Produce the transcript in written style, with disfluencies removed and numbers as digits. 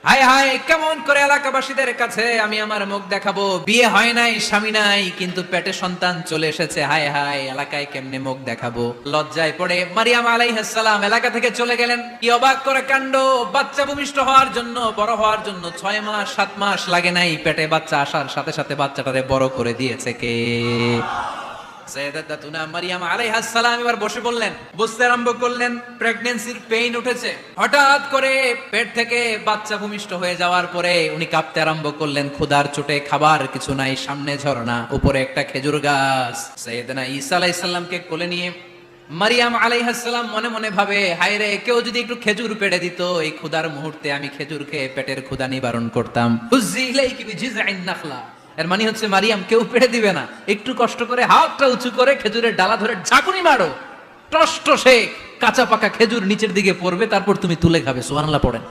হায় হায়, কেমন করে এলাকাবাসীদের কাছে আমি আমার মুখ দেখাবো? বিয়ে হয় নাই, স্বামী নাই, কিন্তু পেটে সন্তান চলে এসেছে। হায় হায়, এলাকায় কেমনে মুখ দেখাবো? লজ্জায় পড়ে মারিয়াম আলাইহিস সালাম এলাকা থেকে চলে গেলেন। কি অবাক করে কাণ্ড! বাচ্চা ভূমিষ্ঠ হওয়ার জন্য, বড় হওয়ার জন্য 6 মাস 7 মাস লাগে নাই, পেটে বাচ্চা আসার সাথে সাথে বাচ্চাটারে বড় করে দিয়েছে কে? সাইয়্যিদাতুনা মারিয়াম আলাইহাস সালাম এবার বসে বললেন, বুঝতে আরম্ভ করলেন প্রেগন্যান্সির পেইন উঠেছে। হঠাৎ করে পেট থেকে বাচ্চা ভূমিষ্ঠ হয়ে যাওয়ার পরে উনি কাঁপতে আরম্ভ করলেন। ক্ষুধার চোটে খাবার কিছু নাই, সামনে ঝর্ণা, উপরে একটা খেজুর গাছ। সাইয়্যিদানা ঈসা আলাইহিস সালামকে কোলে নিয়ে মারিয়াম আলাইহাস সালাম মনে মনে ভাবে, হায় রে, কেউ যদি একটু খেজুর পেড়ে দিত, এই ক্ষুধার মুহূর্তে আমি খেজুর খেয়ে পেটের ক্ষুধা নিবারণ করতাম। হুজ্জি ইলাইকি বিজিযআইন নাখলা, এর মানে হচ্ছে মারিয়াম কেউ পেড়ে দিবে না, একটু কষ্ট করে হাতটা উঁচু করে খেজুরের ডালা ধরে ঝাঁকুনি মারো, টস টসে কাঁচা পাকা খেজুর নিচের দিকে পড়বে, তারপর তুমি তুলে খাবে। সুবহানাল্লাহ পড়েন।